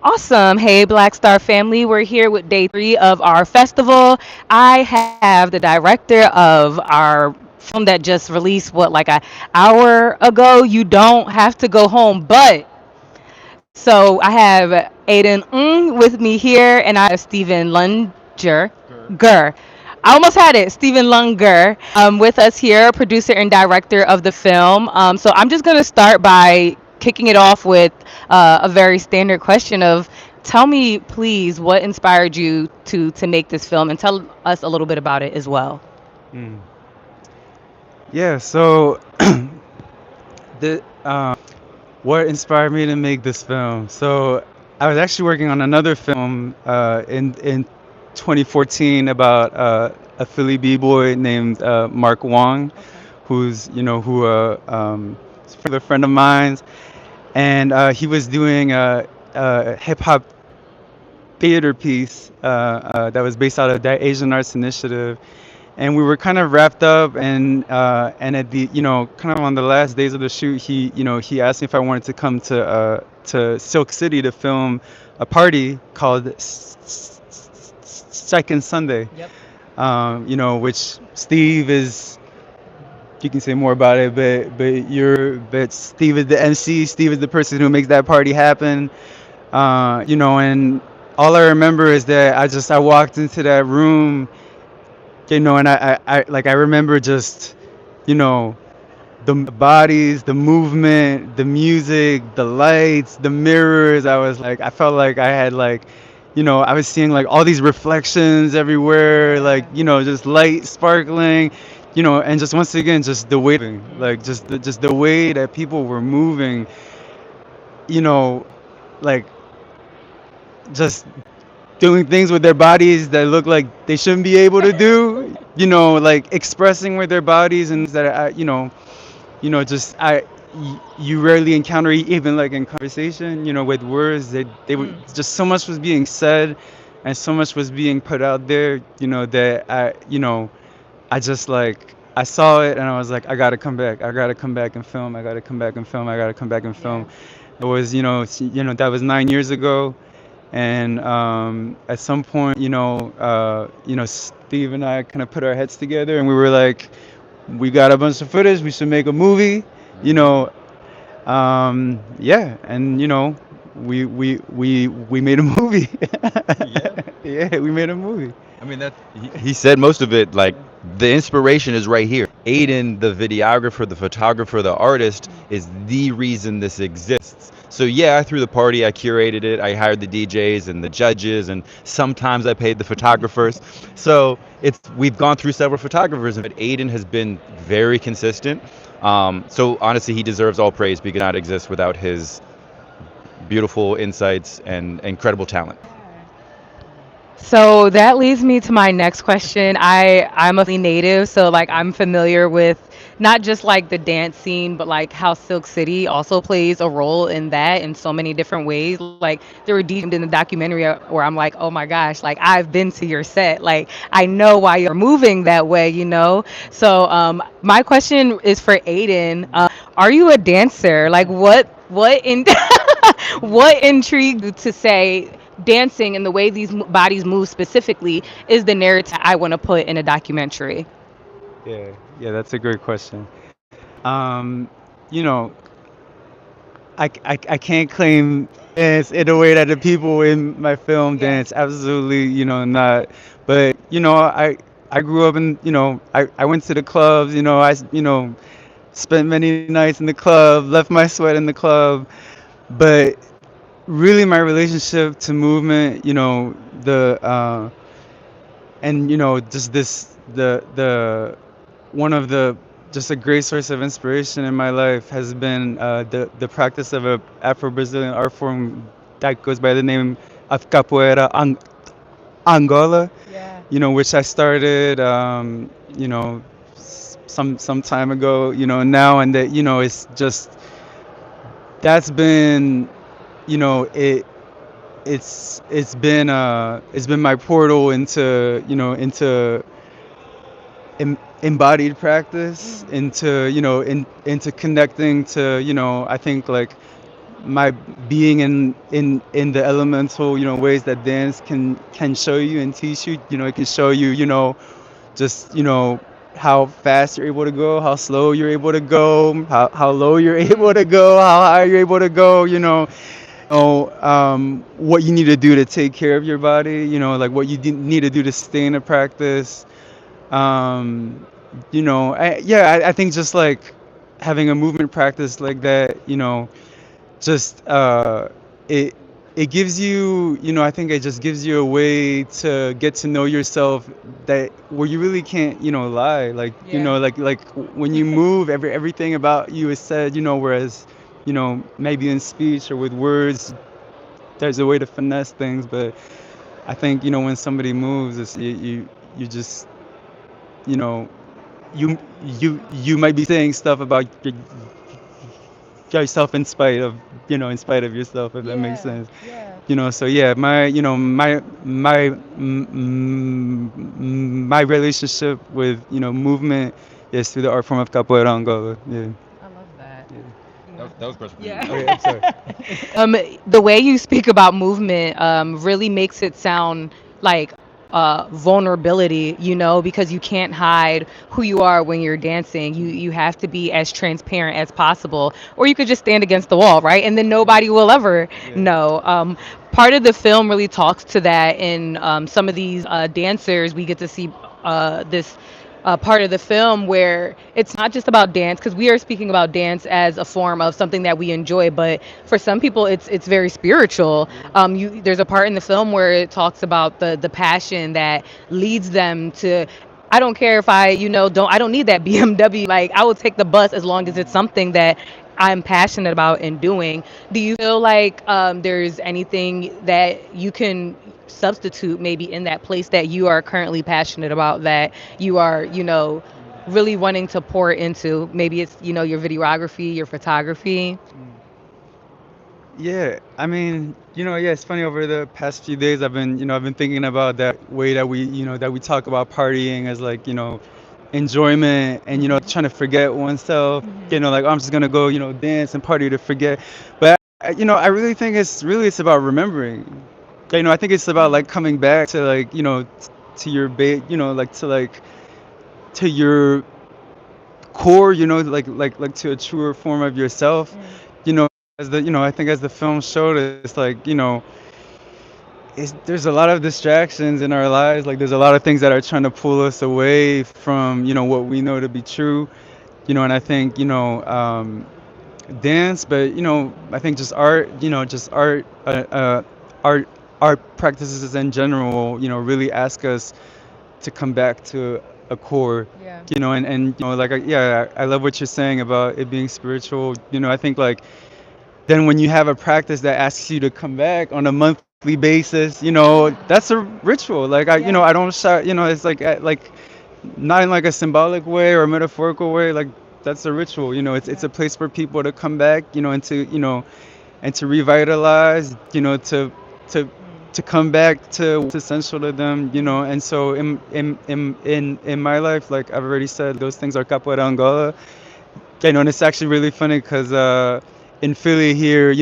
Awesome. Hey, Black Star family. We're here with day three of our festival. I have the director of our film that just released, what, like an hour ago. You don't have to go home. But so I have Aidan Un with me here, and I have Stephen Lunger. Sure. Gur. I almost had it. Stephen Lunger with us here, producer and director of the film. So I'm just going to start by kicking it off with a very standard question of tell me, please, what inspired you to make this film, and tell us a little bit about it as well. Mm. Yeah, so the what inspired me to make this film? So I was actually working on another film in 2014 about a Philly b-boy named Mark Wong, Okay. who's is a friend of mine, and he was doing a hip hop theater piece that was based out of that Asian Arts Initiative, and we were kind of wrapped up, and at the kind of on the last days of the shoot, he asked me if I wanted to come to Silk City to film a party called Second Sunday. Yep. Which Steve is. You can say more about it, but Steve is the MC. Steve is the person who makes that party happen. And all I remember is that I walked into that room, and I remember just, you know, the bodies, the movement, the music, the lights, the mirrors. I felt like I had I was seeing like all these reflections everywhere, Yeah. just light sparkling, and just once again, just the way, like just the way that people were moving, you know, like just doing things with their bodies that look like they shouldn't be able to do, like expressing with their bodies and that just you rarely encounter even like in conversation, with words that they were Mm. just so much was being said and so much was being put out there, that I just like I saw it and I was like, I gotta come back. I gotta come back and film. I gotta come back and film. I gotta come back and film. Yeah. It was, that was 9 years ago, and at some point, Steve and I kind of put our heads together, and we were like, we got a bunch of footage. We should make a movie. You Mhm. know, yeah, and we made a movie. Yeah. Yeah, we made a movie. I mean, he said most of it. Like the inspiration is right here. Aiden, the videographer, the photographer, the artist, is the reason this exists. So yeah, I threw the party. I curated it. I hired the DJs and the judges, and sometimes I paid the photographers. So we've gone through several photographers, but Aiden has been very consistent. So honestly, he deserves all praise because not exist without his beautiful insights and incredible talent. So that leads me to my next question. I'm a Philly native, so like I'm familiar with not just like the dance scene, but like how Silk City also plays a role in that in so many different ways. Like there were DJs in the documentary where I'm like, oh my gosh, like I've been to your set, like I know why you're moving that way, you know. So my question is for Aiden. Are you a dancer? Like what in what intrigued you to say dancing and the way these bodies move specifically is the narrative I want to put in a documentary? Yeah, yeah, that's a great question. Um, you know, I can't claim dance in the way that the people in my film Yeah. dance. Absolutely, not. But I grew up in, I went to the clubs. Spent many nights in the club, left my sweat in the club. But really, my relationship to movement, the and just the one of the just a great source of inspiration in my life has been the practice of a Afro-Brazilian art form that goes by the name of capoeira Angola, Yeah. which I started some time ago, now, and that that's been you know it it's been my portal into embodied practice, into into connecting to, I think, like my being in the elemental, ways that dance can show you and teach you. It can show you, just how fast you're able to go, how slow you're able to go, how low you're able to go, how high you're able to go. What you need to do to take care of your body. Like what you need to do to stay in a practice. um I think just like having a movement practice like that, just it it gives you, I think it just gives you a way to get to know yourself, that where you really can't, lie, like, Yeah. when you move, everything about you is said, whereas, maybe in speech or with words there's a way to finesse things. But I think, when somebody moves, you just, you know you might be saying stuff about yourself in spite of yourself, if that makes Yeah. sense. Yeah. So yeah, my relationship with, movement is through the art form of capoeira Angola. Yeah. I love that. Yeah. That was a question for you. Yeah. Okay, I'm sorry. The way you speak about movement really makes it sound like vulnerability, because you can't hide who you are when you're dancing. You have to be as transparent as possible, or you could just stand against the wall, right? And then nobody will ever Yeah. know. Part of the film really talks to that. In some of these dancers, we get to see this part of the film where it's not just about dance, because we are speaking about dance as a form of something that we enjoy, but for some people it's very spiritual. There's a part in the film where it talks about the passion that leads them to, I don't care if I don't need that BMW, like I will take the bus as long as it's something that I'm passionate about and doing. Do you feel like there's anything that you can substitute maybe in that place that you are currently passionate about, that you are, really wanting to pour into? Maybe it's, your videography, your photography. Yeah, I mean, yeah, it's funny. Over the past few days, I've been thinking about that way that we talk about partying as, like, enjoyment, and, trying to forget oneself. Like, I'm just gonna go, dance and party to forget. But I really think it's about remembering. I think it's about, like, coming back to, like, to your like, to your core, like to a truer form of yourself. you know I think, as the film showed us, like, there's a lot of distractions in our lives. Like, there's a lot of things that are trying to pull us away from, what we know to be true. And I think, dance, but, I think just art, art art practices in general, really ask us to come back to a core. Yeah. And like, yeah, I love what you're saying about it being spiritual. I think, like, then when you have a practice that asks you to come back on a monthly basis, that's a ritual. Like, I don't shot, it's like, not in, like, a symbolic way or a metaphorical way. Like, that's a ritual. It's a place for people to come back, and to revitalize, to come back to what's essential to them. And so, in my life, like I've already said, those things are capoeira Angola. And it's actually really funny because, in Philly here,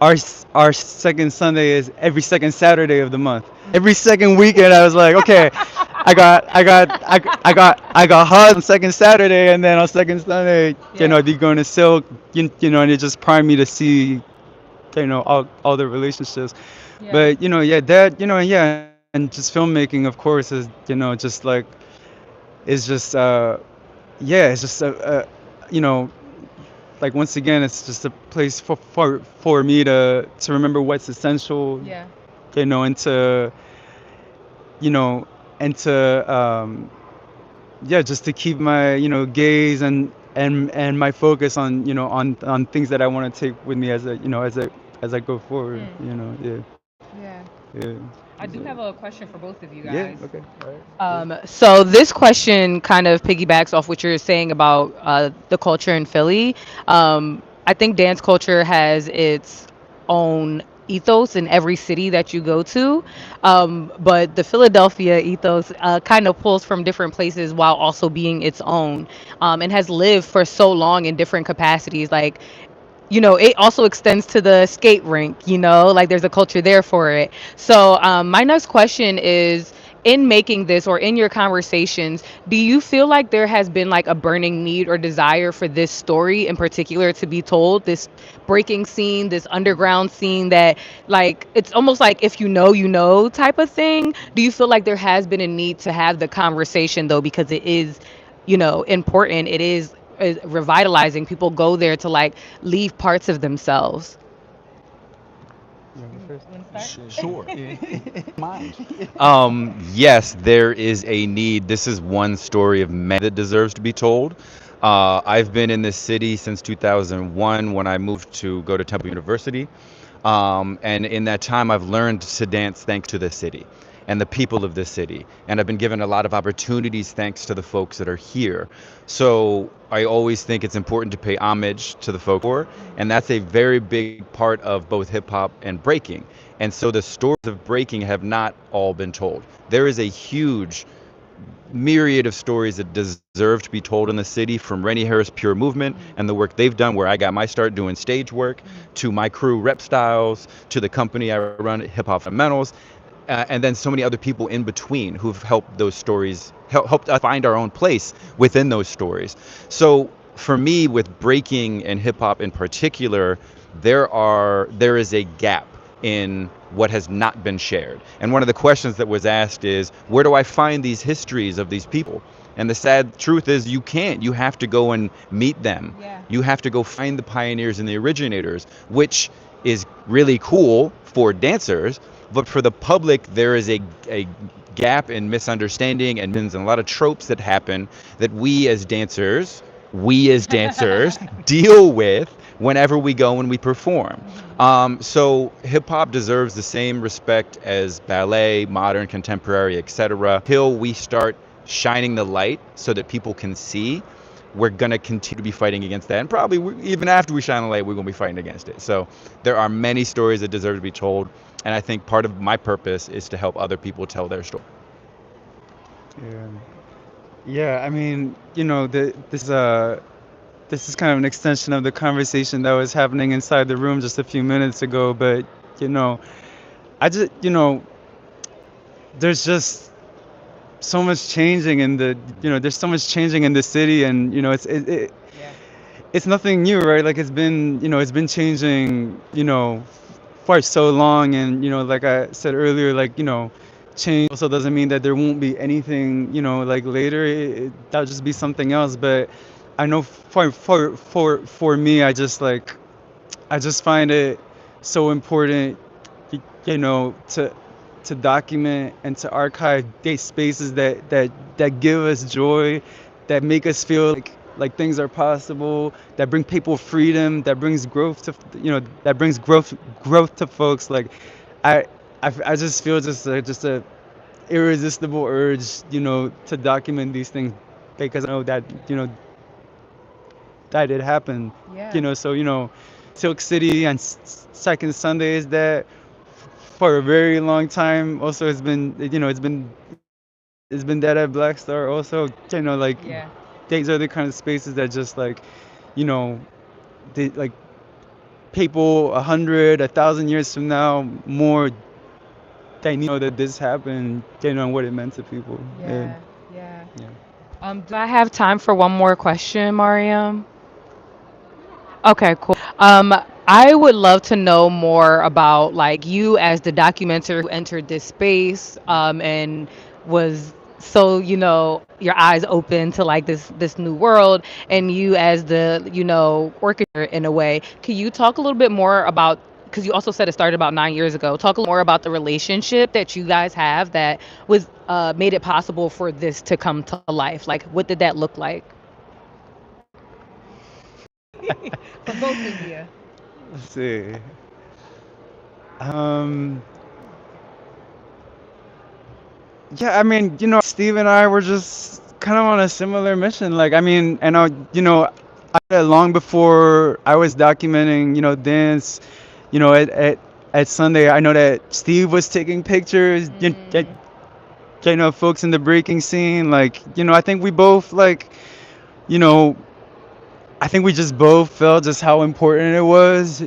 our second Sunday is every second Saturday of the month. Every second weekend, I was like, okay, I got hard on second Saturday, and then on second Sunday, they're going to Silk, and it just primed me to see, all the relationships. Yeah. But, yeah, that, yeah, and just filmmaking, of course, is, just like, is just, yeah, it's just you know, like, once again, it's just a place for me to remember what's essential, Yeah. and to, you know, and to, yeah, just to keep my, gaze and my focus on, on things that I want to take with me as I go forward. Yeah. Yeah. I do have a question for both of you Yeah. guys. Okay. All right. Cool. So this question kind of piggybacks off what you're saying about the culture in Philly. I think dance culture has its own ethos in every city that you go to, but the Philadelphia ethos kind of pulls from different places while also being its own, and has lived for so long in different capacities. Like, it also extends to the skate rink, like there's a culture there for it. So, my next question is, in making this or in your conversations, do you feel like there has been like a burning need or desire for this story in particular to be told, this breaking scene, this underground scene that, like, it's almost like if you know type of thing? Do you feel like there has been a need to have the conversation though, because it is, important? It is revitalizing. People go there to like leave parts of themselves. You want to go Want to start? Sure. first? Mind. Yes, there is a need. This is one story of many that deserves to be told. I've been in this city since 2001 when I moved to go to Temple University. And in that time, I've learned to dance thanks to the city and the people of this city. And I've been given a lot of opportunities thanks to the folks that are here. So I always think it's important to pay homage to the folk, and that's a very big part of both hip hop and breaking. And so the stories of breaking have not all been told. There is a huge myriad of stories that deserve to be told in the city, from Rennie Harris Pure Movement and the work they've done, where I got my start doing stage work, to my crew Rep Styles, to the company I run, Hip Hop Fundamentals, and then so many other people in between who've helped those stories, helped us find our own place within those stories. So for me, with breaking and hip hop in particular, there is a gap in what has not been shared. And one of the questions that was asked is, where do I find these histories of these people? And the sad truth is, you can't. You have to go and meet them. Yeah. You have to go find the pioneers and the originators, which is really cool for dancers. But for the public, there is a gap in misunderstanding and a lot of tropes that happen that we as dancers deal with whenever we go and we perform. So hip hop deserves the same respect as ballet, modern, contemporary, etc. Till we start shining the light so that people can see, we're going to continue to be fighting against that. And probably even after we shine the light, we're going to be fighting against it. So there are many stories that deserve to be told. And I think part of my purpose is to help other people tell their story. Yeah. Yeah, I mean, this is kind of an extension of the conversation that was happening inside the room just a few minutes ago, but you know, I just, there's just so much changing in there's so much changing in the city, and Yeah. it's nothing new, right? Like it's been changing, for so long, and like I said earlier, like change also doesn't mean that there won't be anything, like later. That'll just be something else. But I know for me, I just find it so important, to document and to archive these spaces that give us joy, that make us feel like things are possible, that bring people freedom, that brings growth to that brings growth to folks. Like I I just feel just a irresistible urge, to document these things, because I know that that it happened. Yeah. So Silk City and Second Sundays, that for a very long time also has been, it's been dead at Black Star also. Like Yeah. these are the kind of spaces that just you know they like people 100, 1,000 years from now more, they need to know that this happened, what it meant to people. Yeah. Yeah. Yeah. Yeah. Do I have time for one more question, Mariam? Okay, cool. I would love to know more about like you as the documenter who entered this space, and was so, your eyes open to like this new world, and you as the, orchestrator in a way. Can you talk a little bit more about, because you also said it started about 9 years ago. Talk a little more about the relationship that you guys have that was made it possible for this to come to life. Like, what did that look like for both of you? Let's see. Um, yeah, I mean, Steve and I were just kind of on a similar mission. Like, I mean, and long before I was documenting, dance, at Sunday, I know that Steve was taking pictures. Mm. Folks in the breaking scene. Like, I think we both, like, you know, I think we just both felt just how important it was.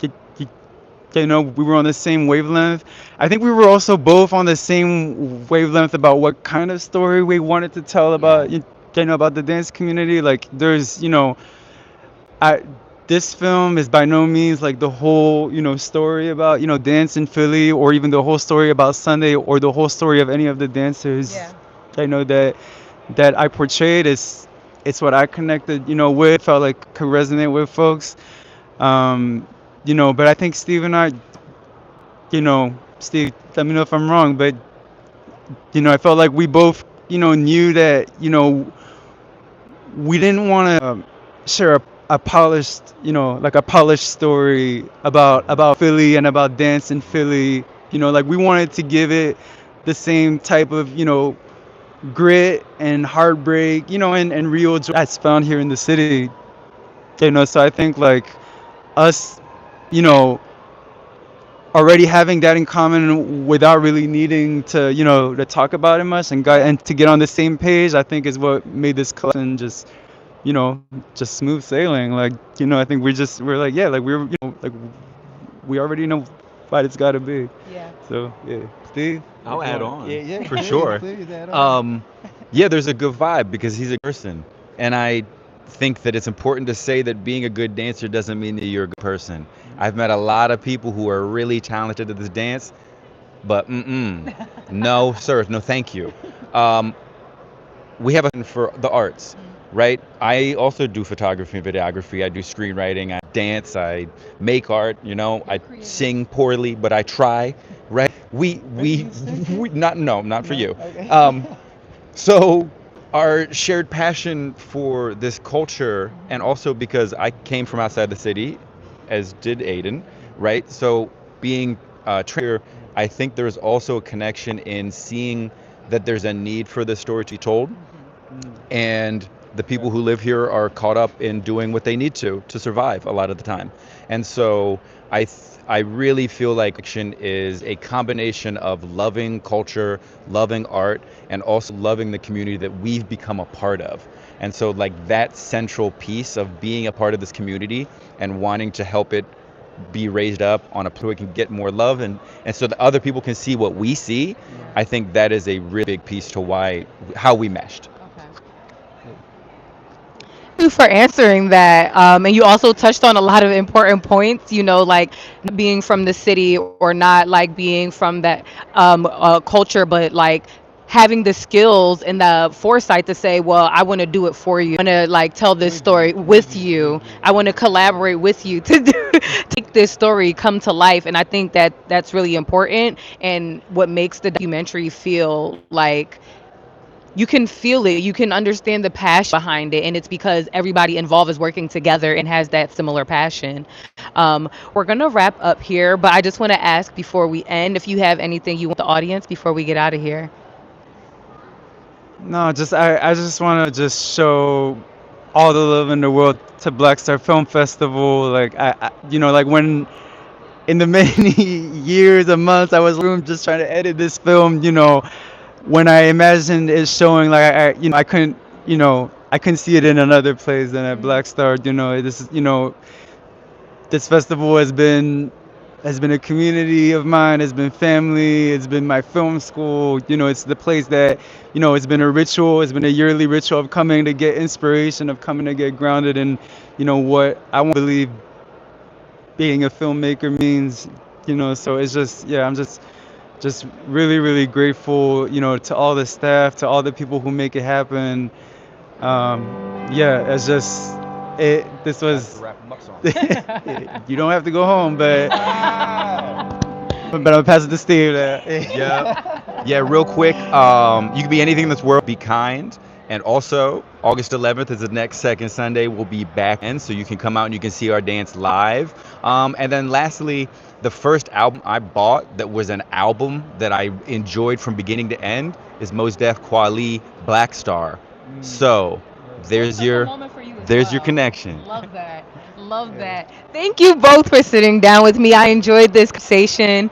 Y- y- we were on the same wavelength. I think we were also both on the same wavelength about what kind of story we wanted to tell about, about the dance community. Like, there's, I this film is by no means like the whole, story about, dance in Philly, or even the whole story about Sunday, or the whole story of any of the dancers. Yeah. I know that I portrayed is it's what I connected, with, felt like could resonate with folks. Um, but I think Steve and I, Steve, let me know if I'm wrong, but I felt like we both, knew that, we didn't want to share a polished, like a polished story about Philly and about dance in Philly. Like, we wanted to give it the same type of, grit and heartbreak, and real joy that's found here in the city. So I think, like, us, you know, already having that in common without really needing to, to talk about it much, and to get on the same page, I think is what made this collection just smooth sailing. Like, I think we're like, yeah, like like we already know what it's got to be. Yeah. So yeah, Steve, I'll if you add want, on yeah, for please, sure. please add on. Yeah, there's a good vibe because he's a person, and I think that it's important to say that being a good dancer doesn't mean that you're a good person. I've met a lot of people who are really talented at this dance, but no, sir, no, thank you. Um, we have a for the arts, right? I also do photography and videography. I do screenwriting. I dance. I make art. I sing poorly, but I try. Right? We not no, not for you. So our shared passion for this culture, and also because I came from outside the city, as did Aiden, right? So being here, I think there's also a connection in seeing that there's a need for this story to be told, and the people who live here are caught up in doing what they need to survive a lot of the time. And so I really feel like action is a combination of loving culture, loving art, and also loving the community that we've become a part of. And so, like, that central piece of being a part of this community and wanting to help it be raised up on a place where we can get more love, and so that other people can see what we see. I think that is a really big piece to why how we meshed. You for answering that. And you also touched on a lot of important points, like not being from the city or not like being from that culture, but like having the skills and the foresight to say, well, I want to do it for you. I want to like tell this story with you. I want to collaborate with you to take this story come to life. And I think that that's really important, and what makes the documentary feel like you can feel it, you can understand the passion behind it, and it's because everybody involved is working together and has that similar passion. We're gonna wrap up here, but I just want to ask before we end if you have anything you want the audience before we get out of here. No, I just want to just show all the love in the world to Black Star Film Festival. Like, like, when in the many years and months I was room just trying to edit this film, when I imagined it showing, like, I couldn't see it in another place than at Black Star. This festival has been a community of mine. It's been family. It's been my film school. It's the place that, it's been a ritual. It's been a yearly ritual of coming to get inspiration, of coming to get grounded in, what I want to believe being a filmmaker means. So it's just, yeah, I'm just really, really grateful, to all the staff, to all the people who make it happen. Yeah, it's just it. This was. You don't have to go home, but I'm gonna pass it to Steve. Yeah. Yeah, real quick. You can be anything in this world. Be kind. And also, August 11th is the next second Sunday. We'll be back in, so you can come out and you can see our dance live. And then lastly, the first album I bought that was an album that I enjoyed from beginning to end is Mos Def Kweli Black Star. So there's your connection. Love that. love Yeah. that. Thank you both for sitting down with me. I enjoyed this conversation.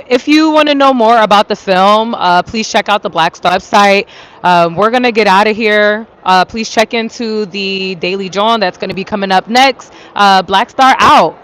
If you want to know more about the film, please check out the Black Star website. We're going to get out of here. Please check into the Daily John that's going to be coming up next. Black Star out.